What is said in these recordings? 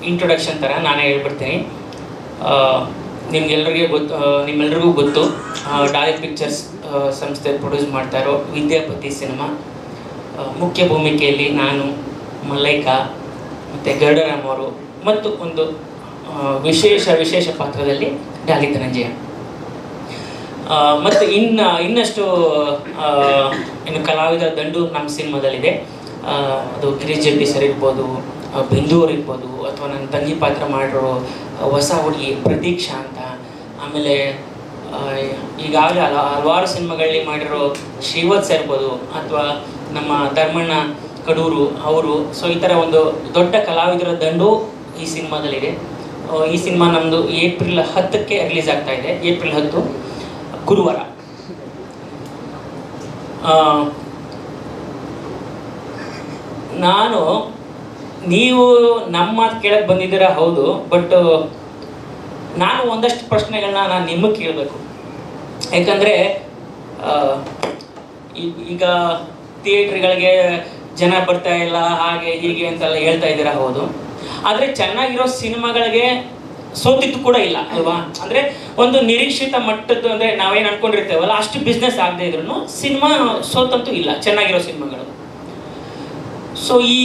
Introduction ಥರ ನಾನೇ ಹೇಳ್ಬಿಡ್ತೀನಿ. ನಿಮ್ಮೆಲ್ಲರಿಗೂ ಗೊತ್ತು ಡಾಲಿ ಪಿಕ್ಚರ್ಸ್ ಸಂಸ್ಥೆ ಪ್ರೊಡ್ಯೂಸ್ ಮಾಡ್ತಾ ಇರೋ ವಿದ್ಯಾಪತಿ ಸಿನಿಮಾ. ಮುಖ್ಯ ಭೂಮಿಕೆಯಲ್ಲಿ ನಾನು, ಮಲೈಕಾ ಮತ್ತು ಗರುಡರಾಮ್ ಅವರು ಮತ್ತು ಒಂದು ವಿಶೇಷ ಪಾತ್ರದಲ್ಲಿ ಡಾಲಿ ಧನಂಜಯ. ಮತ್ತು ಇನ್ನಷ್ಟು ಇನ್ನು ಕಲಾವಿದರ ದಂಡು ನಮ್ಮ ಸಿನಿಮಾದಲ್ಲಿದೆ. ಅದು ಗಿರೀಶ್ ಜಡ್ಡಿ ಸರ್ ಇರ್ಬೋದು, ಬಿಂದು ಅವ್ರು ಇರ್ಬೋದು, ಅಥವಾ ನನ್ನ ತಂಗಿ ಪಾತ್ರ ಮಾಡಿರೋ ಹೊಸ ಹುಡುಗಿ ಪ್ರತೀಕ್ಷಾ ಅಂತ. ಆಮೇಲೆ ಈಗಾಗಲೇ ಹಲವಾರು ಸಿನಿಮಾಗಳಲ್ಲಿ ಮಾಡಿರೋ ಶ್ರೀವತ್ಸ ಇರ್ಬೋದು, ಅಥವಾ ನಮ್ಮ ಧರ್ಮಣ್ಣ ಕಡೂರು ಅವರು. ಸೊ ಈ ಥರ ಒಂದು ದೊಡ್ಡ ಕಲಾವಿದರ ದಂಡು ಈ ಸಿನಿಮಾದಲ್ಲಿದೆ. ಈ ಸಿನಿಮಾ ನಮ್ಮದು ಏಪ್ರಿಲ್ 10ಕ್ಕೆ ರಿಲೀಸ್ ಆಗ್ತಾ ಇದೆ. ಏಪ್ರಿಲ್ 10 ಗುರುವಾರ. ನೀವು ನಮ್ಮ ಮಾತು ಕೇಳಕ್ಕೆ ಬಂದಿದ್ದೀರಾ, ಹೌದು. ಬಟ್ ನಾನು ಒಂದಷ್ಟು ಪ್ರಶ್ನೆಗಳನ್ನ ನಾನು ನಿಮಗೆ ಕೇಳಬೇಕು. ಯಾಕಂದರೆ ಈಗ ಥಿಯೇಟ್ರ್ಗಳಿಗೆ ಜನ ಬರ್ತಾ ಇಲ್ಲ, ಹಾಗೆ ಹೀಗೆ ಅಂತೆಲ್ಲ ಹೇಳ್ತಾ ಇದ್ದೀರಾ, ಹೌದು. ಆದರೆ ಚೆನ್ನಾಗಿರೋ ಸಿನಿಮಾಗಳಿಗೆ ಸೋತಿತ್ತು ಕೂಡ ಇಲ್ಲ ಅಲ್ವಾ? ಅಂದರೆ ಒಂದು ನಿರೀಕ್ಷಿತ ಮಟ್ಟದ್ದು, ಅಂದರೆ ನಾವೇನು ಅನ್ಕೊಂಡಿರ್ತೇವಲ್ಲ ಅಷ್ಟು ಬಿಸ್ನೆಸ್ ಆಗದೆ ಇದ್ರೂ ಸಿನಿಮಾ ಸೋತಂತೂ ಇಲ್ಲ, ಚೆನ್ನಾಗಿರೋ ಸಿನಿಮಾಗಳು. ಸೊ ಈ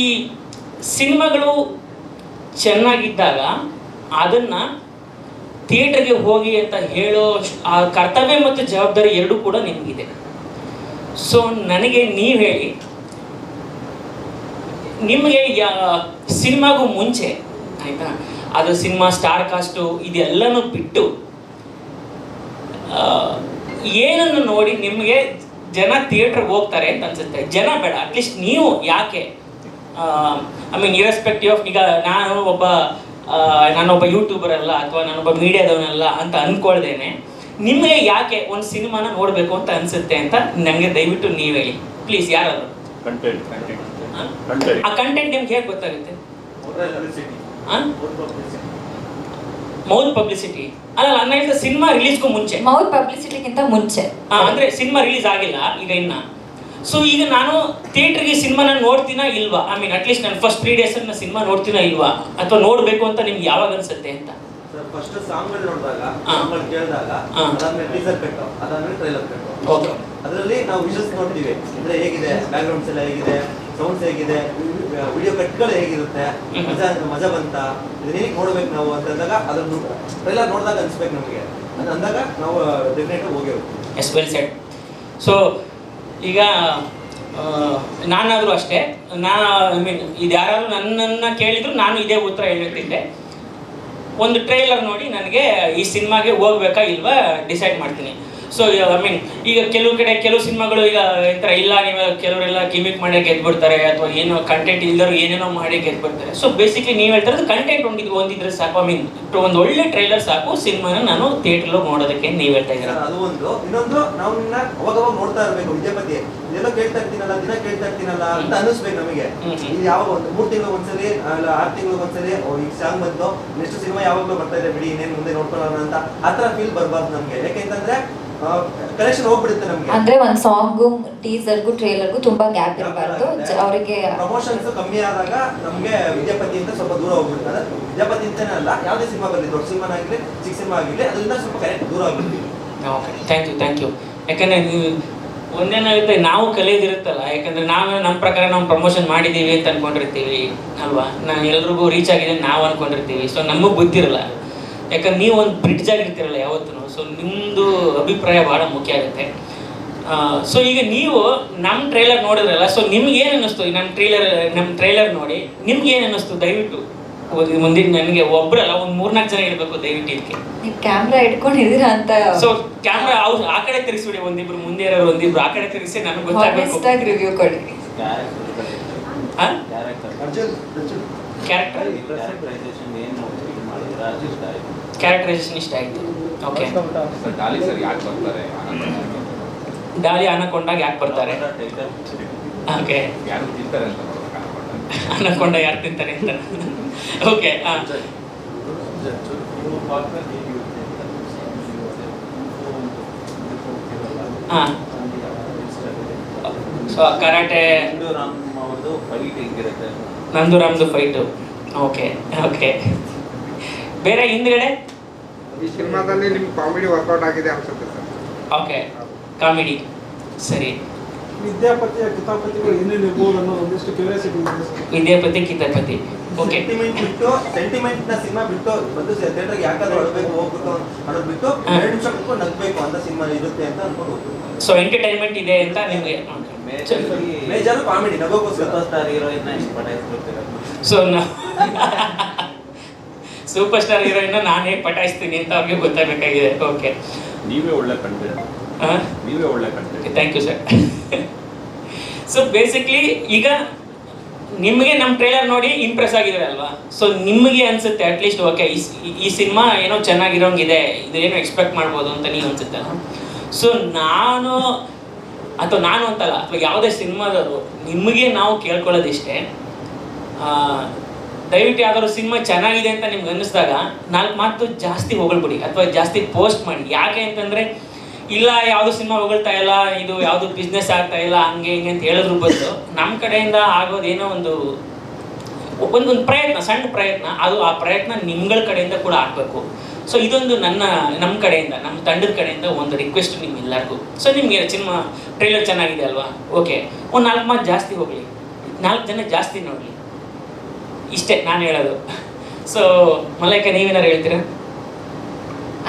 ಸಿನಿಮಾಗಳು ಚೆನ್ನಾಗಿದ್ದಾಗ ಅದನ್ನು ಥಿಯೇಟರ್ಗೆ ಹೋಗಿ ಅಂತ ಹೇಳೋ ಆ ಕರ್ತವ್ಯ ಮತ್ತು ಜವಾಬ್ದಾರಿ ಎರಡೂ ಕೂಡ ನಿಮಗಿದೆ. ಸೊ ನನಗೆ ನೀವು ಹೇಳಿ, ನಿಮಗೆ ಸಿನಿಮಾಗೂ ಮುಂಚೆ, ಆಯಿತಾ, ಅದು ಸಿನಿಮಾ ಸ್ಟಾರ್ ಕಾಸ್ಟು ಇದೆಲ್ಲನೂ ಬಿಟ್ಟು ಏನನ್ನು ನೋಡಿ ನಿಮಗೆ ಜನ ಥಿಯೇಟ್ರಿಗೆ ಹೋಗ್ತಾರೆ ಅಂತ ಅನ್ಸುತ್ತೆ? ಜನ ಬೇಡ, ಅಟ್ಲೀಸ್ಟ್ ನೀವು ಯಾಕೆ, ಐ ಮೀನ್ ಇರೆಸ್ಪೆಕ್ಟಿವ್ ಆಫ್, ಈಗ ನಾನೊಬ್ಬ ಯೂಟ್ಯೂಬರ್ ಅಲ್ಲ ಅಥವಾ ನಾನೊಬ್ಬ ಮೀಡಿಯಾದವನಲ್ಲ ಅಂತ ಅಂದ್ಕೊಳ್ದೇನೆ ನಿಮಗೆ ಯಾಕೆ ಒಂದು ಸಿನಿಮಾನ ನೋಡಬೇಕು ಅಂತ ಅನ್ಸುತ್ತೆ ಅಂತ ನನಗೆ ದಯವಿಟ್ಟು ನೀವು ಹೇಳಿ ಪ್ಲೀಸ್. ಯಾರಾದ್ರು ಆ ಕಂಟೆಂಟ್ ನಿಮ್ಗೆ ಹೇಗೆ ಗೊತ್ತಾಗುತ್ತೆ? ಮೌತ್ ಪಬ್ಲಿಸಿಟಿ ಅಲ್ಲ, ನಾನು ಹೇಳಿದ ಸಿನಿಮಾ ರಿಲೀಸ್ಗೂ ಮುಂಚೆ. ಮೌತ್ ಪಬ್ಲಿಸಿಟಿಗಿಂತ ಮುಂಚೆ ಅಂದ್ರೆ ಸಿನಿಮಾ ರಿಲೀಸ್ ಆಗಿಲ್ಲ ಈಗ ಇನ್ನ. ಸೊ ಈಗ ನಾನು ಥಿಯೇಟರ್ಗೆ ಸಿನಿಮಾನ ನೋಡ್ತೀನಾ ಇಲ್ವಾ, ಐ ಮೀನ್ ಅಟ್ಲೀಸ್ಟ್ ನಾನು ಫಸ್ಟ್ 3 days ನಾನು ಸಿನಿಮಾ ನೋಡ್ತೀನಾ ಇಲ್ವಾ, ಅಥವಾ ನೋಡಬೇಕು ಅಂತ ನಿಮ್ಗೆ ಯಾವಾಗ ಅನ್ಸುತ್ತೆ ಅಂತ? ಫಸ್ಟ್ ಸಾಂಗ್ ನೋಡಿದಾಗ, ಸಾಂಗ್ ಕೇಳಿದಾಗ, ಅದಾದ್ಮೇಲೆ ಟೀಸರ್ ಕಟ್, ಅದಾದ್ಮೇಲೆ ಟ್ರೈಲರ್ ಕಟ್. ಓಕೆ, ಅದರಲ್ಲಿ ನಾವು ವಿಷಸ್ ನೋಡ್ತೀವಿ, ಅಂದ್ರೆ ಹೇಗಿದೆ ಬ್ಯಾಕ್ಗ್ರೌಂಡ್ಸ್ ಎಲ್ಲ ಹೇಗಿದೆ, ಸೌಂಡ್ಸ್ ಹೇಗಿದೆ, ವಿಡಿಯೋ ಕಟ್ಗಳು ಹೇಗಿರುತ್ತೆ, ಮಜಾ ಬಂತ, ಇದನ್ನೇನು ನೋಡ್ಬೇಕು ನಾವು ಅಂತಂದಾಗ ಅದನ್ನು ಟ್ರೈಲರ್ ನೋಡಿದಾಗ ಅನ್ಸ್ಬೇಕು ನಮಗೆ. ಅದು ಅಂದಾಗ ನಾವು ಡೆಫಿನೆಟ್ ಹೋಗಿರೋದು. S, well shed. ಸೊ ಈಗ ನಾನಾದರೂ ಅಷ್ಟೇ, ಐ ಮೀನ್ ಇದು ಯಾರಾದರೂ ನನ್ನನ್ನು ಕೇಳಿದ್ರು ನಾನು ಇದೇ ಉತ್ತರ ಹೇಳ್ತಿದ್ದೆ. ಒಂದು ಟ್ರೈಲರ್ ನೋಡಿ ನನಗೆ ಈ ಸಿನಿಮಾಗೆ ಹೋಗ್ಬೇಕಾ ಇಲ್ವಾ ಡಿಸೈಡ್ ಮಾಡ್ತೀನಿ. ಸೊ ಐ ಮೀನ್ ಈಗ ಕೆಲವು ಸಿನಿಮಾಗಳು ಈಗ ಈ ಥರ ಇಲ್ಲ, ನೀವು ಕೆಲವರೆಲ್ಲ ಗಿಮಿಕ್ ಮಾಡಿ ಗೆದ್ಬಿಡ್ತಾರೆ, ಅಥವಾ ಏನೋ ಕಂಟೆಂಟ್ ಇಲ್ಲದ್ರು ಏನೇನೋ ಮಾಡಿ ಗೆದ್ಬಿಡ್ತಾರೆ. ಸೊ ಬೇಸಿಕ್ಲಿ ನೀವು ಹೇಳ್ತಾರೆ ಕಂಟೆಂಟ್ ಒಂದಿದ್ರೆ ಸಾಕು, ಐ ಮೀನ್ ಒಂದು ಒಳ್ಳೆ ಟ್ರೈಲರ್ ಸಾಕು ಸಿನಿಮಾನ ನಾನು ಥಿಯೇಟರ್లో ನೋಡೋದಕ್ಕೆ ನೀವು ಹೇಳ್ತಾ ಇದ್ದೀರಾ. ಅದು ಒಂದು. ಇನ್ನೊಂದು, ನಾವು ಅವಾಗ ನೋಡ್ತಾ ಇರಬೇಕು. ವಿದ್ಯಾಪತಿ ಇದೆಲ್ಲ ಕೇಳ್ತಾ ಇರ್ತೀನಲ್ಲ, ದಿನ ಕೇಳ್ತಾ ಇರ್ತೀನಲ್ಲ ಅಂತ ಅನ್ನಿಸ್ಬೇಕು ನಮಗೆ. ಇದು ಯಾವಾಗ ಒಂದು 3 ತಿಂಗಳು ಒಂದ್ಸಲಿ ಅಲ್ಲ 6 ತಿಂಗಳು ಒಂದ್ಸಲಿ ಈಗ ಸಾಂಗ್ ಬಂತು, ನೆಕ್ಸ್ಟ್ ಸಿನಿಮಾ ಯಾವಾಗಲೂ ಬರ್ತಾ ಇದೆ, ಬಿಡಿ ಇನ್ನೇನು ಮುಂದೆ ನೋಡ್ಕೊಳ್ಳೋಣ ಅಂತ ಆ ಥರ ಫೀಲ್ ಬರಬಾರ್ದು ನಮಗೆ. ಯಾಕೆಂತಂದ್ರೆ ಕಲೆಕ್ಷನ್ ಹೋಗ್ಬಿಡುತ್ತೆ ನಮಗೆ. ಅಂದ್ರೆ ಒಂದು ಸಾಂಗು, ಟೀಸರ್ಗೂ, ಟ್ರೇಲರ್ಗೂ ತುಂಬಾ ಗ್ಯಾಪ್ ಇರಬಾರ್ದು. ಅವರಿಗೆ ಪ್ರಮೋಷನ್ಸ್ ಕಮ್ಮಿ ಆದಾಗ ನಮಗೆ ವಿದ್ಯಾಪತಿಯಿಂದ ಸ್ವಲ್ಪ ದೂರ ಹೋಗ್ಬಿಡ್ತಾರೆ. ವಿದ್ಯಾಪತಿ ಅಂತಾನೆ ಅಲ್ಲ, ಯಾವುದೇ ಸಿನಿಮಾ ಬರಲಿ, ದೊಡ್ಡ ಸಿನಿಮಾ ಆಗಲಿ ಚಿಕ್ಕ ಸಿನಿಮಾ ಆಗಲಿ, ಅದರಿಂದ ಸ್ವಲ್ಪ ಕರೆಕ್ಟ್ ದೂರ ಆಗ್ಬಿಡ್ತೀವಿ. Okay, thank you. ಯಾಕಂದರೆ ನೀವು ಒಂದೇನಾಗುತ್ತೆ, ನಾವು ಕಲಿಯೋದಿರುತ್ತಲ್ಲ, ಯಾಕಂದರೆ ನಮ್ಮ ಪ್ರಕಾರ ನಾವು ಪ್ರಮೋಷನ್ ಮಾಡಿದ್ದೀವಿ ಅಂತ ಅಂದ್ಕೊಂಡಿರ್ತೀವಿ ಅಲ್ವಾ, ಎಲ್ರಿಗೂ ರೀಚ್ ಆಗಿದೆ ನಾವು ಅಂದ್ಕೊಂಡಿರ್ತೀವಿ. ಸೊ ನಮಗೆ ಗೊತ್ತಿರಲ್ಲ, ಯಾಕಂದ್ರೆ ನೀವು ಒಂದು ಬ್ರಿಡ್ಜ್ ಆಗಿರ್ತೀರಲ್ಲ ಯಾವತ್ತೂ. ಸೊ ನಿಮ್ಮದು ಅಭಿಪ್ರಾಯ ಭಾಳ ಮುಖ್ಯ ಆಗುತ್ತೆ. ಸೊ ಈಗ ನೀವು ನಮ್ಮ ಟ್ರೈಲರ್ ನೋಡಿದ್ರಲ್ಲ, ಸೊ ನಿಮ್ಗೆ ಏನು ಅನ್ನಿಸ್ತು? ನಮ್ಮ ಟ್ರೈಲರ್ ನೋಡಿ ನಿಮ್ಗೆ ಏನು ಅನ್ನಿಸ್ತು? ದಯವಿಟ್ಟು ಮುಂದಿನ ನನಗೆ ಒಬ್ಬರಲ್ಲ ಒಂದು 3-4 ಜನ ಇರಬೇಕು ದಯವಿಟ್ಟು ಇದಕ್ಕೆ. ನೀವು ಕ್ಯಾಮ್ರಾ ಇಟ್ಕೊಂಡಿದ್ದೀರಾ ಅಂತ. ಸೊ ಕ್ಯಾಮ್ರಾ ಆ ಕಡೆ ತಿರುಗಿಸ್ಬಿಡಿ, ಒಂದಿಬ್ರು ಮುಂದೆ ಇರೋರು ಒಂದಿಬ್ರು ಆ ಕಡೆ ತಿರುಗಿಸಿ ನನಗೆ ಗೊತ್ತಾಗಬೇಕು. ರಿವ್ಯೂ ಕೊಡಿ. ಕ್ಯಾರೆಕ್ಟರೈಸೇಷನ್ ಇಷ್ಟ ಆಯಿತು. ಓಕೆ, ಡಾಲಿ ಅನಕೊಂಡಾಗ ಯಾಕೆ ಬರ್ತಾರೆ? ಓಕೆ, ಅನಕೊಂಡ ಯಾರು ತಿಂತಾರೆ ಅಂತ. ಓಕೆ, ಹಾಂ. ಸೊ ಕರಾಟೆ ನಂದು ರಾಮ್ದು ಫೈಟು. Okay okay. ಬೇರೆ ಹಿಂದ್ಗಡೆ ಈ ಸಿನಿಮಾದಲ್ಲಿ ನಿಮ್ಗೆ ಕಾಮಿಡಿ ವರ್ಕೌಟ್ ಆಗಿದೆ ಅನ್ಸುತ್ತೆ ಸರ್. ಓಕೆ, ಕಾಮಿಡಿ ಸರಿ. ವಿದ್ಯಾಪತಿಯ ಕಿತಾಪತಿಗಳು ಏನೇನು ಇರ್ಬೋದು ಅನ್ನೋ ಒಂದಿಷ್ಟು ಕ್ಯೂರಿಯಾಸಿಟಿ ಇದೆ. ವಿದ್ಯಾಪತಿ ಕಿತಾಪತಿ ಓಕೆ. ಸೆಂಟಿಮೆಂಟ್ ನ ಸಿನಿಮಾ ಬಿಟ್ಟು ಬಂದು ಥಿಯೇಟರ್ಗೆ ಯಾಕಾದ್ರೂ ಅಳಬೇಕು ಹೋಗ್ಬೇಕು ಅನ್ನೋದು ಬಿಟ್ಟು 2 ನಿಮಿಷ ಬಿಟ್ಟು ನಗ್ಬೇಕು ಅಂತ ಸಿನಿಮಾ ಇರುತ್ತೆ ಅಂತ ಅನ್ಕೊಂಡು ಹೋಗ್ತೀವಿ. ಸೊ ಎಂಟರ್ಟೈನ್ಮೆಂಟ್ ಇದೆ ಅಂತ ನಿಮಗೆ. ಮೇಜರ್ ಕಾಮಿಡಿ ನಗೋಗೋಸ್ಕರ. ಸ್ಟಾರ್ ಹೀರೋಯಿನ್ ಪಟಾಯಿಸ್ಬಿಡ್ತೀರ. ಸೊ ಸೂಪರ್ ಸ್ಟಾರ್ ಹೀರೋಯಿನ್ ನಾನೇ ಪಟಾಯಿಸ್ತೀನಿ ಅಂತ ಅವ್ರಿಗೆ ಗೊತ್ತಾಗಬೇಕಾಗಿದೆ. ಓಕೆ, ನೀವೇ ಒಳ್ಳೆ ಕಂಟೆಂಟ್, ನೀವೇ ಒಳ್ಳೆ content. Thank you sir. So basically ಈಗ ನಿಮಗೆ ನಮ್ಮ ಟ್ರೇಲರ್ ನೋಡಿ ಇಂಪ್ರೆಸ್ ಆಗಿದ್ದಾರೆ ಅಲ್ವಾ, ಸೊ ನಿಮಗೆ ಅನ್ಸುತ್ತೆ ಅಟ್ಲೀಸ್ಟ್ ಓಕೆ ಈ ಸಿನಿಮಾ ಏನೋ ಚೆನ್ನಾಗಿರೋಂಗಿದೆ, ಇದೇನೋ ಎಕ್ಸ್ಪೆಕ್ಟ್ ಮಾಡ್ಬೋದು ಅಂತ ನೀವು ಅನ್ಸುತ್ತೆ. ಸೊ ನಾನು ಅಂತಲ್ಲ, ಅಥವಾ ಯಾವುದೇ ಸಿನಿಮಾದವರು ನಿಮಗೆ ನಾವು ಕೇಳ್ಕೊಳ್ಳೋದಿಷ್ಟೇ, ದಯವಿಟ್ಟು ಯಾವ್ದಾದ್ರು ಸಿನಿಮಾ ಚೆನ್ನಾಗಿದೆ ಅಂತ ನಿಮ್ಗೆ ಅನ್ನಿಸ್ದಾಗ 4 ಮಾತು ಜಾಸ್ತಿ ಹೊಗಳ್ಬಿಡಿ ಅಥವಾ ಜಾಸ್ತಿ ಪೋಸ್ಟ್ ಮಾಡಿ. ಯಾಕೆ ಅಂತಂದರೆ ಇಲ್ಲ ಯಾವುದು ಸಿನಿಮಾ ಹೊಗಳ್ತಾ ಇಲ್ಲ, ಇದು ಯಾವುದು ಬಿಸ್ನೆಸ್ ಆಗ್ತಾ ಇಲ್ಲ, ಹಂಗೆ ಹಿಂಗೆ ಅಂತ ಹೇಳಿದ್ರು ಬದಲು ನಮ್ಮ ಕಡೆಯಿಂದ ಆಗೋದೇನೋ ಒಂದು ಪ್ರಯತ್ನ, ಸಣ್ಣ ಪ್ರಯತ್ನ, ಅದು ಆ ಪ್ರಯತ್ನ ನಿಮ್ಗಳ ಕಡೆಯಿಂದ ಕೂಡ ಆಗಬೇಕು. ಸೊ ಇದೊಂದು ನಮ್ಮ ಕಡೆಯಿಂದ, ನಮ್ಮ ತಂಡದ ಕಡೆಯಿಂದ ಒಂದು ರಿಕ್ವೆಸ್ಟ್ ನಿಮ್ಗೆಲ್ಲರಿಗೂ. ಸೊ ನಿಮಗೆ ಸಿನಿಮಾ ಟ್ರೈಲರ್ ಚೆನ್ನಾಗಿದೆ ಅಲ್ವಾ, ಓಕೆ ಒಂದು 4 ಮಾತು ಜಾಸ್ತಿ ಹೋಗಲಿ, 4 ಜನ ಜಾಸ್ತಿ ನೋಡಲಿ, ಇಷ್ಟೇ ನಾನು ಹೇಳೋದು. ಸೊ ಮಲೈಕ ನೀವೇನಾರು ಹೇಳ್ತೀರಾ?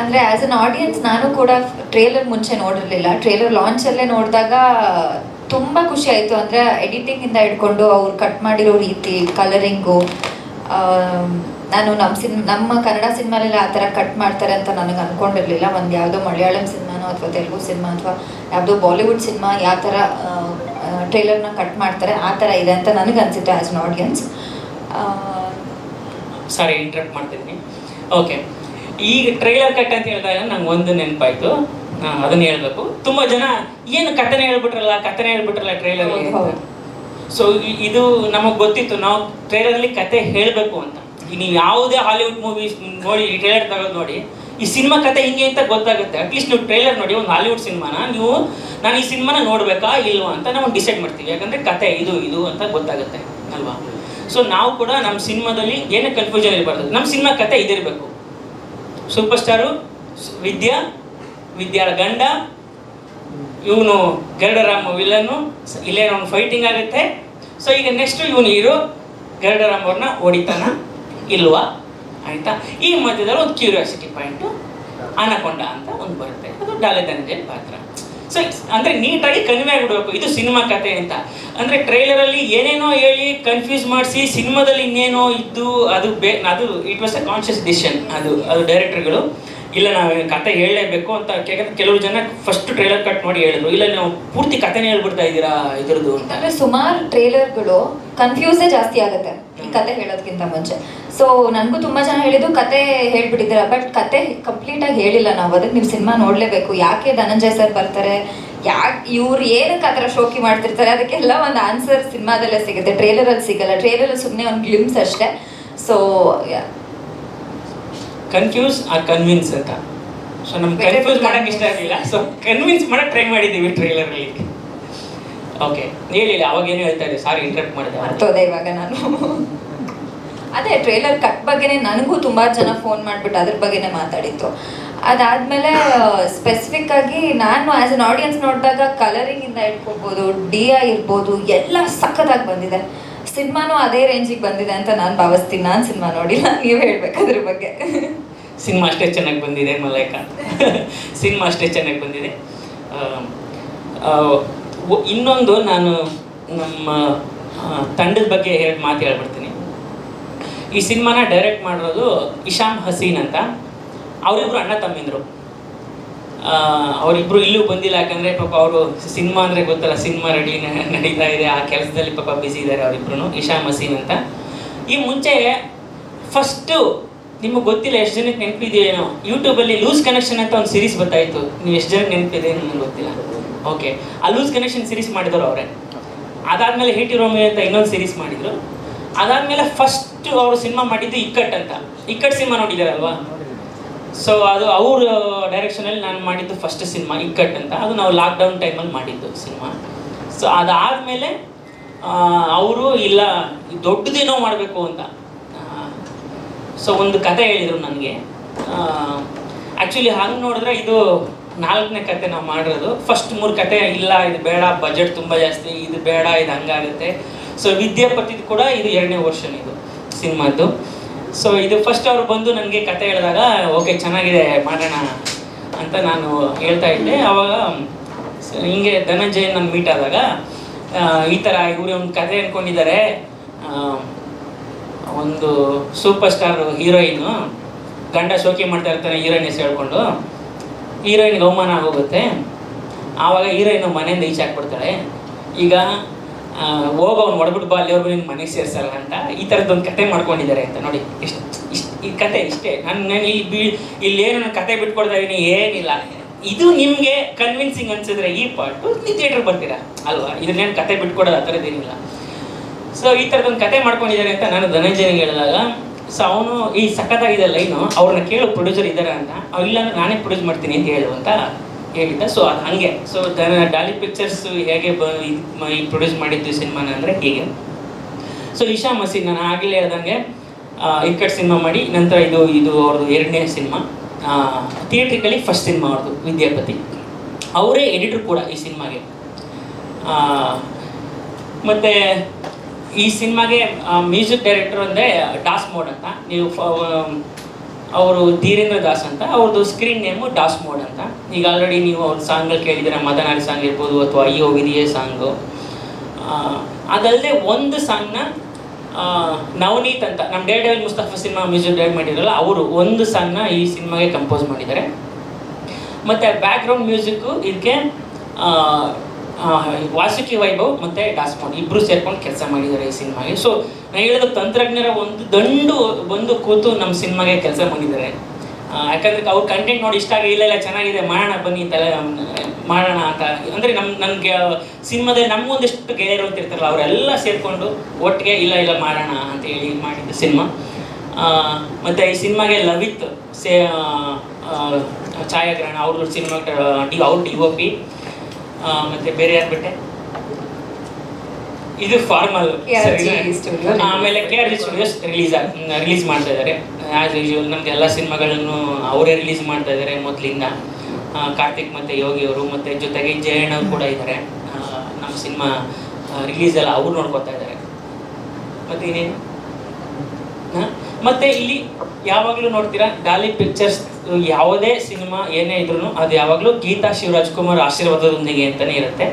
ಅಂದರೆ ಆ್ಯಸ್ ಅನ್ ಆಡಿಯನ್ಸ್ ನಾನು ಕೂಡ ಟ್ರೇಲರ್ ಮುಂಚೆ ನೋಡಿರಲಿಲ್ಲ. ಟ್ರೇಲರ್ ಲಾಂಚಲ್ಲೇ ನೋಡಿದಾಗ ತುಂಬ ಖುಷಿ ಆಯಿತು. ಅಂದರೆ ಎಡಿಟಿಂಗಿಂದ ಹಿಡ್ಕೊಂಡು ಅವ್ರು ಕಟ್ ಮಾಡಿರೋ ರೀತಿ, ಕಲರಿಂಗು, ನಾನು ನಮ್ಮ ಕನ್ನಡ ಸಿನಿಮಾಲೆಲ್ಲ ಆ ಥರ ಕಟ್ ಮಾಡ್ತಾರೆ ಅಂತ ನನಗೆ ಅಂದ್ಕೊಂಡಿರಲಿಲ್ಲ. ಒಂದು ಯಾವುದೋ ಮಲಯಾಳಂ ಸಿನಿಮಾನೋ ಅಥವಾ ತೆಲುಗು ಸಿನಿಮಾ ಅಥವಾ ಯಾವುದೋ ಬಾಲಿವುಡ್ ಸಿನಿಮಾ ಯಾವ ಥರ ಟ್ರೇಲರ್ನ ಕಟ್ ಮಾಡ್ತಾರೆ ಆ ಥರ ಇದೆ ಅಂತ ನನಗೆ ಅನಿಸಿತ್ತು as an audience. Sorry interrupt ಮಾಡ್ತೀನಿ. ಓಕೆ, ಈಗ ಟ್ರೈಲರ್ ಕಟ್ ಅಂತ ಹೇಳಿದಾಗ ನಂಗೆ ಒಂದು ನೆನಪಾಯಿತು, ಅದನ್ನ ಹೇಳ್ಬೇಕು. ತುಂಬ ಜನ ಏನು ಕಥೆನೇ ಹೇಳ್ಬಿಟ್ರಲ್ಲ ಟ್ರೈಲರಲ್ಲಿ ಅಂತ. ಸೊ ಇದು ನಮಗೆ ಗೊತ್ತಿತ್ತು, ನಾವು ಟ್ರೈಲರಲ್ಲಿ ಕತೆ ಹೇಳಬೇಕು ಅಂತ. ನೀವು ಯಾವುದೇ ಹಾಲಿವುಡ್ ಮೂವೀಸ್ ನೋಡಿ, ಈ ಟ್ರೈಲರ್ ತೆಗೆದು ನೋಡಿ, ಈ ಸಿನಿಮಾ ಕತೆ ಹಿಂಗೆ ಅಂತ ಗೊತ್ತಾಗುತ್ತೆ. ಅಟ್ಲೀಸ್ಟ್ ನೀವು ಟ್ರೈಲರ್ ನೋಡಿ ಒಂದು ಹಾಲಿವುಡ್ ಸಿನಿಮಾನ, ನಾನು ಈ ಸಿನಿಮಾನ ನೋಡಬೇಕಾ ಇಲ್ವಾ ಅಂತ ನಾವು ಡಿಸೈಡ್ ಮಾಡ್ತೀವಿ. ಯಾಕಂದರೆ ಕತೆ ಇದು ಅಂತ ಗೊತ್ತಾಗುತ್ತೆ ಅಲ್ವಾ. ಸೊ ನಾವು ಕೂಡ ನಮ್ಮ ಸಿನಿಮಾದಲ್ಲಿ ಏನೇ ಕನ್ಫ್ಯೂಷನ್ ಇರಬಾರ್ದು, ನಮ್ಮ ಸಿನಿಮಾ ಕತೆ ಇದಿರಬೇಕು. ಸೂಪರ್ ಸ್ಟಾರು ವಿದ್ಯಾಳ ಗಂಡ, ಇವನು ಗರುಡರಾಮ್ ವಿಲನ್ನು, ಇಲ್ಲೇನೋ ಒಂದು ಫೈಟಿಂಗ್ ಆಗುತ್ತೆ. ಸೊ ಈಗ ನೆಕ್ಸ್ಟ್ ಇವನು ಹೀರೋ ಗರುಡರಾಮ್ ಅವ್ರನ್ನ ಹೊಡಿತಾನ ಇಲ್ವಾ ಆಯಿತಾ. ಈ ಮಧ್ಯದಲ್ಲಿ ಒಂದು ಕ್ಯೂರಿಯಾಸಿಟಿ ಪಾಯಿಂಟು ಅನಕೊಂಡ ಅಂತ ಒಂದು ಬರುತ್ತೆ, ಅದು ಡಾಲೆ ಧನಂಜಯ ಪಾತ್ರ. ಸೊ ಅಂದರೆ ನೀಟಾಗಿ ಕನ್ವೆ ಆಗಿಬಿಡ್ಬೇಕು ಇದು ಸಿನಿಮಾ ಕತೆ ಅಂತ. ಅಂದರೆ ಟ್ರೈಲರಲ್ಲಿ ಏನೇನೋ ಹೇಳಿ ಕನ್ಫ್ಯೂಸ್ ಮಾಡಿಸಿ ಸಿನಿಮಾದಲ್ಲಿ ಇನ್ನೇನೋ ಇದ್ದು ಅದು it was A conscious decision. ಅದು ಡೈರೆಕ್ಟರ್ಗಳು ಇಲ್ಲ ನಾವು ಕತೆ ಹೇಳಲೇಬೇಕು ಅಂತ. ಯಾಕಂದ್ರೆ ಕೆಲವರು ಜನ ಫಸ್ಟ್ ಟ್ರೈಲರ್ ಕಟ್ ಮಾಡಿ ಹೇಳಿದ್ರು, ಇಲ್ಲ ನೀವು ಪೂರ್ತಿ ಕತೆನೇ ಹೇಳ್ಬಿಡ್ತಾ ಇದ್ದೀರಾ ಇದ್ರದ್ದು ಅಂತ. ಅಂದರೆ ಸುಮಾರು ಟ್ರೇಲರ್ಗಳು ಕನ್ಫ್ಯೂಸೇ ಜಾಸ್ತಿ ಆಗುತ್ತೆ ಈ ಕತೆ ಹೇಳೋದಕ್ಕಿಂತ ಮುಂಚೆ. ಸೊ ನನಗೂ ತುಂಬ ಜನ ಹೇಳಿದ್ದು ಕತೆ ಹೇಳ್ಬಿಟ್ಟಿದ್ದೀರಾ, ಬಟ್ ಕತೆ ಕಂಪ್ಲೀಟಾಗಿ ಹೇಳಿಲ್ಲ ನಾವು. ಅದಕ್ಕೆ ನೀವು ಸಿನಿಮಾ ನೋಡಲೇಬೇಕು. ಯಾಕೆ ಧನಂಜಯ್ ಸರ್ ಬರ್ತಾರೆ, ಇವ್ರು ಏನಕ್ಕೆ ಆ ಥರ ಶೋಕಿ ಮಾಡ್ತಿರ್ತಾರೆ, ಅದಕ್ಕೆಲ್ಲ ಒಂದು ಆನ್ಸರ್ ಸಿನಿಮಾದಲ್ಲೇ ಸಿಗುತ್ತೆ, ಟ್ರೇಲರಲ್ಲಿ ಸಿಗಲ್ಲ. ಟ್ರೇಲರಲ್ಲಿ ಸುಮ್ಮನೆ ಒಂದು ಗ್ಲಿಮ್ಸ್ ಅಷ್ಟೇ. ಸೊ ಕನ್ಫ್ಯೂಸ್ ಆ ಕನ್ವಿನ್ಸ್ ಅಂತ. ಸೊ ನಮ್ಗೆ ಕನ್ಫ್ಯೂಸ್ ಮಾಡೋಕ್ಕೆ ಇಷ್ಟ ಆಗಲಿಲ್ಲ, ಸೊ ಕನ್ವಿನ್ಸ್ ಮಾಡೋಕ್ಕೆ ಟ್ರೈ ಮಾಡಿದ್ದೀವಿ ಟ್ರೈಲರಲ್ಲಿ. ಓಕೆ ಹೇಳಿಲ್ಲ, ಅವಾಗೇನು ಹೇಳ್ತಾ ಇದ್ದೆ, ಸಾರಿ ಇಂಟ್ರಪ್ಟ್ ಮಾಡಿದೆ. ಅರ್ಥೋದೆ ಇವಾಗ ನಾನು. ಅದೇ ಟ್ರೇಲರ್ ಕಟ್ ಬಗ್ಗೆನೇ ನನಗೂ ತುಂಬ ಜನ ಫೋನ್ ಮಾಡಿಬಿಟ್ಟು ಅದ್ರ ಬಗ್ಗೆನೇ ಮಾತಾಡಿತ್ತು. ಅದಾದಮೇಲೆ ಸ್ಪೆಸಿಫಿಕ್ ಆಗಿ ನಾನು ಆ್ಯಸ್ ಅನ್ ಆಡಿಯನ್ಸ್ ನೋಡಿದಾಗ ಕಲರಿಂಗಿಂದ ಇಟ್ಕೊಳ್ಬೋದು, DI ಇರ್ಬೋದು, ಎಲ್ಲ ಸಖತ್ತಾಗಿ ಬಂದಿದೆ. ಸಿನಿಮಾನು ಅದೇ ರೇಂಜಿಗೆ ಬಂದಿದೆ ಅಂತ ನಾನು ಭಾವಿಸ್ತೀನಿ. ನಾನು ಸಿನಿಮಾ ನೋಡಿಲ್ಲ, ನೀವು ಹೇಳ್ಬೇಕು ಅದ್ರ ಬಗ್ಗೆ. ಸಿನಿಮಾ ಅಷ್ಟೇ ಚೆನ್ನಾಗಿ ಬಂದಿದೆ ಮಲೈಕ, ಸಿನಿಮಾ ಅಷ್ಟೇ ಚೆನ್ನಾಗಿ ಬಂದಿದೆ. ಇನ್ನೊಂದು ನಾನು ನಮ್ಮ ತಂಡದ ಬಗ್ಗೆ ಮಾತು ಹೇಳ್ಬಿಡ್ತೀನಿ. ಈ ಸಿನಿಮಾನ ಡೈರೆಕ್ಟ್ ಮಾಡಿರೋದು ಇಶಾಮ್ ಹಸೀನ್ ಅಂತ. ಅವರಿಬ್ರು ಅಣ್ಣ ತಮ್ಮಿಂದರು. ಅವರಿಬ್ರು ಇಲ್ಲೂ ಬಂದಿಲ್ಲ, ಯಾಕಂದರೆ ಪಾಪ ಅವರು ಸಿನಿಮಾ ಅಂದರೆ ಗೊತ್ತಲ್ಲ, ಸಿನಿಮಾ ನಡೀತಾ ಇದೆ, ಆ ಕೆಲಸದಲ್ಲಿ ಪಾಪ ಬ್ಯುಸಿ ಇದ್ದಾರೆ ಅವರಿಬ್ರು. ಇಶಾಮ್ ಹಸೀನ್ ಅಂತ. ಈ ಮುಂಚೆ ಫಸ್ಟು ನಿಮಗೆ ಗೊತ್ತಿಲ್ಲ ಎಷ್ಟು ಜನಕ್ಕೆ ನೆನಪಿದೆಯೇನೋ, ಯೂಟ್ಯೂಬಲ್ಲಿ ಲೂಸ್ ಕನೆಕ್ಷನ್ ಅಂತ ಒಂದು ಸೀರೀಸ್ ಬರ್ತಾಯಿತ್ತು. ನೀವು ಎಷ್ಟು ಜನಕ್ಕೆ ನೆನಪಿದೆ ನನಗೆ ಗೊತ್ತಿಲ್ಲ. ಓಕೆ, ಆ ಲೂಸ್ ಕನೆಕ್ಷನ್ ಸೀರೀಸ್ ಮಾಡಿದವರು ಅವರೇ. ಅದಾದಮೇಲೆ ಹಿಟ್ ರೋಮಿ ಅಂತ ಇನ್ನೊಂದು ಸೀರೀಸ್ ಮಾಡಿದರು. ಅದಾದಮೇಲೆ ಫಸ್ಟು ಅವರು ಸಿನಿಮಾ ಮಾಡಿದ್ದು ಇಕ್ಕಟ್ ಅಂತ. ಇಕ್ಕಟ್ ಸಿನಿಮಾ ನೋಡಿದಾರಲ್ವಾ? ಸೊ ಅದು ಅವ್ರ ಡೈರೆಕ್ಷನಲ್ಲಿ ನಾನು ಮಾಡಿದ್ದು ಫಸ್ಟ್ ಸಿನಿಮಾ ಇಕ್ಕಟ್ ಅಂತ. ಅದು ನಾವು ಲಾಕ್ಡೌನ್ ಟೈಮಲ್ಲಿ ಮಾಡಿದ್ದು ಸಿನಿಮಾ. ಸೊ ಅದಾದಮೇಲೆ ಅವರು ಇಲ್ಲ ದೊಡ್ಡದೇನೋ ಮಾಡಬೇಕು ಅಂತ ಸೊ ಒಂದು ಕತೆ ಹೇಳಿದರು ನನಗೆ. ಆ್ಯಕ್ಚುಲಿ ಹಂಗೆ ನೋಡಿದ್ರೆ ಇದು 4ನೇ ಕತೆ ನಾವು ಮಾಡಿರೋದು. ಫಸ್ಟ್ 3 ಕತೆ ಇಲ್ಲ, ಇದು ಬೇಡ, ಬಜೆಟ್ ತುಂಬ ಜಾಸ್ತಿ, ಇದು ಬೇಡ, ಇದು ಹಂಗಾಗುತ್ತೆ. ಸೊ ವಿದ್ಯಾಪತಿದು ಕೂಡ ಇದು 2ನೇ ವರ್ಷನ್ ಇದು ಸಿನಿಮಾದ್ದು. ಸೊ ಇದು ಫಸ್ಟ್ ಅವ್ರು ಬಂದು ನನಗೆ ಕತೆ ಹೇಳಿದಾಗ ಓಕೆ ಚೆನ್ನಾಗಿದೆ ಮಾಡೋಣ ಅಂತ ನಾನು ಹೇಳ್ತಾ ಇದ್ದೆ. ಆವಾಗ ಹಿಂಗೆ ಧನಂಜಯ್ ನನ್ನ ಮೀಟ್ ಆದಾಗ ಈ ಥರ ಇವರು ಒಂದು ಕತೆ ಅಂದ್ಕೊಂಡಿದ್ದಾರೆ, ಒಂದು ಸೂಪರ್ ಸ್ಟಾರ್ ಹೀರೋಯಿನ್ನು ಗಂಡ ಶೋಕಿ ಮಾಡ್ತಾ ಇರ್ತಾನೆ ಹೀರೋಯಿನ್ ಹೆಸರು ಹೇಳ್ಕೊಂಡು, ಹೀರೋಯಿನ್ಗೆ ಅವಮಾನ ಆಗೋಗುತ್ತೆ. ಆವಾಗ ಹೀರೋಯಿನ್ ಮನೆಯಿಂದ ಈಚೆ ಹಾಕ್ಬಿಡ್ತಾಳೆ. ಈಗ ಹೋಗ ಅವ್ನು ಹೊಡ್ಬಿಟ್ಟು ಬಾ ಅಲ್ಲಿವರೆಗೂ ನಿನ್ನ ಮನೆಗೆ ಸೇರಿಸಲ್ಲ ಅಂತ ಈ ಥರದ್ದೊಂದು ಕತೆ ಮಾಡ್ಕೊಂಡಿದ್ದಾರೆ ಅಂತ ನೋಡಿ. ಈ ಕತೆ ಇಷ್ಟೇ. ನಾನು ಇಲ್ಲೇನು ನಾನು ಕತೆ ಬಿಟ್ಕೊಡ್ತಾ ಇದ್ದೀನಿ, ಏನಿಲ್ಲ. ಇದು ನಿಮಗೆ ಕನ್ವಿನ್ಸಿಂಗ್ ಅನ್ಸಿದ್ರೆ ಈ ಪಾರ್ಟು ನೀವು ಥಿಯೇಟ್ರಿಗೆ ಬರ್ತೀರಾ ಅಲ್ವಾ? ಇದನ್ನೇನು ಕತೆ ಬಿಟ್ಕೊಡೋದು ಆ ಥರದ್ದೇನಿಲ್ಲ. ಸೊ ಈ ಥರದೊಂದು ಕತೆ ಮಾಡ್ಕೊಂಡಿದ್ದಾರೆ ಅಂತ ನಾನು ಧನಂಜಯನಿಗೆ ಹೇಳಿದಾಗ, ಸೊ ಅವನು ಈ ಸಖತ್ತಾಗಿದೆ ಲೈನು, ಅವ್ರನ್ನ ಕೇಳು ಪ್ರೊಡ್ಯೂಸರ್ ಇದ್ದಾರೆ ಅಂತ. ಇಲ್ಲಾಂದ್ರೆ ನಾನೇ ಪ್ರೊಡ್ಯೂಸ್ ಮಾಡ್ತೀನಿ ಅಂತ ಹೇಳು ಅಂತ ಹೇಳಿದ್ದ. ಸೊ ಅದು ಹಾಗೆ. ಸೊ ಡಾಲಿ ಪಿಕ್ಚರ್ಸ್ ಹೇಗೆ ಈ ಪ್ರೊಡ್ಯೂಸ್ ಮಾಡಿದ್ದು ಸಿನಿಮಾನ ಅಂದರೆ ಹೀಗೆ. ಸೊ ಇಶಾ ಮಸೀದ್ ನಾನು ಆಗಲೇ ಹೇಳ್ದಂಗೆ ಇಕ್ಕಟ್ ಸಿನಿಮಾ ಮಾಡಿ ನಂತರ ಇದು ಅವ್ರದ್ದು 2ನೇ ಸಿನಿಮಾ. ಥಿಯೇಟ್ರಿಕಲಿ ಫಸ್ಟ್ ಸಿನಿಮಾ ಅವ್ರದ್ದು ವಿದ್ಯಾಪತಿ. ಅವರೇ ಎಡಿಟರ್ ಕೂಡ ಈ ಸಿನಿಮಾಗೆ. ಮತ್ತು ಈ ಸಿನಿಮಾಗೆ ಮ್ಯೂಸಿಕ್ ಡೈರೆಕ್ಟರ್ ಅಂದರೆ ಡಾಸ್ ಮೋಡ್ ಅಂತ. ನೀವು ಅವರು ಧೀರೇಂದ್ರ ದಾಸ್ ಅಂತ, ಅವ್ರದ್ದು ಸ್ಕ್ರೀನ್ ನೇಮು ಡಾಸ್ ಮೋಡ್ ಅಂತ. ಈಗ ಆಲ್ರೆಡಿ ನೀವು ಅವ್ರ ಸಾಂಗ್ಗಳು ಕೇಳಿದ್ದೀರ, ಮದನಾರಿ ಸಾಂಗ್ ಇರ್ಬೋದು ಅಥವಾ ಅಯ್ಯೋ ವಿಧಿಯೇ ಸಾಂಗು. ಅದಲ್ಲದೆ ಒಂದು ಸಾಂಗ್ನ ನವನೀತ್ ಅಂತ ನಮ್ಮ ಡೇರ್ಡೆವಿಲ್ ಮುಸ್ತಫಾ ಸಿನಿಮಾ ಮ್ಯೂಸಿಕ್ ಡೈರೆಕ್ಟ್ ಮಾಡಿದ್ರಲ್ಲ, ಅವರು ಒಂದು ಸಾಂಗ್ನ ಈ ಸಿನಿಮಾಗೆ ಕಂಪೋಸ್ ಮಾಡಿದ್ದಾರೆ. ಮತ್ತು ಬ್ಯಾಕ್ಗ್ರೌಂಡ್ ಮ್ಯೂಸಿಕ್ಕು ಇದಕ್ಕೆ ವಾಸುಕಿ ವೈಭವ್ ಮತ್ತು ಡಾಸ್ ಮೋಡ್ ಇಬ್ಬರು ಸೇರ್ಕೊಂಡು ಕೆಲಸ ಮಾಡಿದ್ದಾರೆ ಈ ಸಿನಿಮಾಗೆ. ಸೊ ನಾನು ಹೇಳಿದ ತಂತ್ರಜ್ಞರ ಒಂದು ದಂಡು ಬಂದು ಕೂತು ನಮ್ಮ ಸಿನಿಮಾಗೆ ಕೆಲಸ ಮಾಡಿದ್ದಾರೆ. ಯಾಕಂದರೆ ಅವ್ರ ಕಂಟೆಂಟ್ ನೋಡಿ ಇಷ್ಟ ಆಗಿ ಇಲ್ಲ ಚೆನ್ನಾಗಿದೆ ಮಾಡೋಣ ಬನ್ನಿ ಅಂತೆಲ್ಲ ಮಾಡೋಣ ಅಂತ. ಅಂದರೆ ನನಗೆ ಸಿನಿಮಾದಲ್ಲಿ ನಮಗೊಂದಿಷ್ಟು ಗೆಳೆಯರು ಅಂತ ಇರ್ತಾರಲ್ಲ, ಅವರೆಲ್ಲ ಸೇರಿಕೊಂಡು ಒಟ್ಟಿಗೆ ಇಲ್ಲ ಮಾಡೋಣ ಅಂತ ಹೇಳಿ ಮಾಡಿದ್ದು ಸಿನಿಮಾ. ಮತ್ತು ಈ ಸಿನಿಮಾಗೆ ಲವಿತ್ ಛಾಯಾಗ್ರಹಣ, ಅವ್ರದ್ದು ಸಿನಿಮಾ ಅವ್ರ DOP. ಮತ್ತು ಬೇರೆ ಯಾರು ಬಿಟ್ಟೆ, ಇದು ಫಾರ್ಮಲ್. ಆಮೇಲೆ KRG ಸ್ಟುಡಿಯೋಸ್ ರಿಲೀಸ್ ಮಾಡ್ತಾ ಇದ್ದಾರೆ. ಆ್ಯಸ್ ಯೂಶುವಲ್ ನಮ್ದು ಎಲ್ಲ ಸಿನಿಮಾಗಳನ್ನು ಅವರೇ ರಿಲೀಸ್ ಮಾಡ್ತಾ ಇದ್ದಾರೆ ಮೊದಲಿಂದ. ಕಾರ್ತಿಕ್ ಮತ್ತು ಯೋಗಿ ಅವರು, ಮತ್ತು ಜೊತೆಗೆ ಜಯಣ್ಣ ಅವರು ಕೂಡ ಇದ್ದಾರೆ. ನಮ್ಮ ಸಿನಿಮಾ ರಿಲೀಸ್ ಎಲ್ಲ ಅವ್ರು ನೋಡ್ಕೊತಾ ಇದ್ದಾರೆ. ಮತ್ತು ಇನ್ನೇನು, ಮತ್ತು ಇಲ್ಲಿ ಯಾವಾಗಲೂ ನೋಡ್ತೀರಾ ಡಾಲಿ ಪಿಕ್ಚರ್ಸ್ ಯಾವುದೇ ಸಿನಿಮಾ ಏನೇ ಇದ್ರೂ ಅದು ಯಾವಾಗಲೂ ಗೀತಾ ಶಿವರಾಜ್ಕುಮಾರ್ ಆಶೀರ್ವಾದದೊಂದಿಗೆ ಅಂತಲೇ ಇರುತ್ತೆ.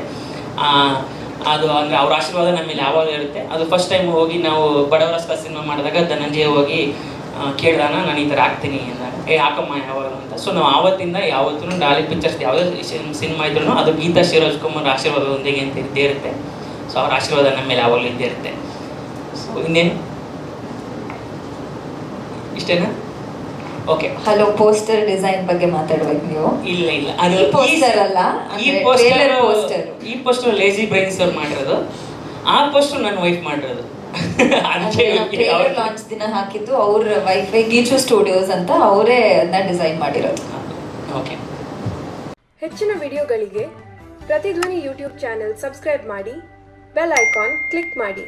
ಅದು ಅಂದರೆ ಅವ್ರ ಆಶೀರ್ವಾದ ನಮ್ಮ ಮೇಲೆ ಯಾವಾಗ ಇರುತ್ತೆ. ಅದು ಫಸ್ಟ್ ಟೈಮ್ ಹೋಗಿ ನಾವು ಬಡವರಸ್ತ ಸಿನಿಮಾ ಮಾಡಿದಾಗ ಧನಂಜಯ ಹೋಗಿ ಕೇಳ್ದಾನ ನಾನು ಈ ಥರ ಆಗ್ತೀನಿ ಅಂದಾಗ ಯಾಕಮ್ಮ ಯಾವಾಗ ಅಂತ. ಸೊ ನಾವು ಆವತ್ತಿಂದ ಯಾವತ್ತೂ ಡಾಲಿ ಪಿಕ್ಚರ್ಸ್ ಯಾವುದೇ ಸಿನಿಮಾ ಇದ್ರೂ ಅದು ಗೀತಾ ಶಿವರಾಜ್ಕುಮಾರ್ ಆಶೀರ್ವಾದದೊಂದಿಗೆ ಅಂತ ಇದ್ದೇ ಇರುತ್ತೆ. ಸೊ ಅವ್ರ ಆಶೀರ್ವಾದ ನಮ್ಮ ಮೇಲೆ ಯಾವಾಗಲೂ ಇದ್ದೇ ಇರುತ್ತೆ. ಸೊ ಇನ್ನೇನು ಇಷ್ಟೇನಾ? ಓಕೆ. ಹಲೋ, ಪೋಸ್ಟರ್ ಡಿಸೈನ್ ಬಗ್ಗೆ ಮಾತಾಡ್ಬೇಕು ನೀವು. ಇಲ್ಲ ಅದು ಪೋಸ್ಟರ್ ಅಲ್ಲ, ಈ ಪೋಸ್ಟರ್ ಲೇಜಿ ಬ್ರೈನ್ಸ್ ಅವ್ರು ಮಾಡಿರೋದು. ಆ ಪೋಸ್ಟರ್ ನನ್ನ ವೈಫ್ ಮಾಡಿರೋದು. ಲಾಂಚ್ ದಿನ ಹಾಕಿದ್ದು ಅವ್ರ ವೈಫೈ ಗೀಚು ಸ್ಟುಡಿಯೋಸ್ ಅಂತ, ಅವರೇ ಅದನ್ನ ಡಿಸೈನ್ ಮಾಡಿರೋದು. ಓಕೆ. ಹೆಚ್ಚಿನ ವಿಡಿಯೋಗಳಿಗೆ ಪ್ರತಿಧ್ವನಿ ಯೂಟ್ಯೂಬ್ ಚಾನೆಲ್ ಸಬ್ಸ್ಕ್ರೈಬ್ ಮಾಡಿ, ಬೆಲ್ ಐಕಾನ್ ಕ್ಲಿಕ್ ಮಾಡಿ.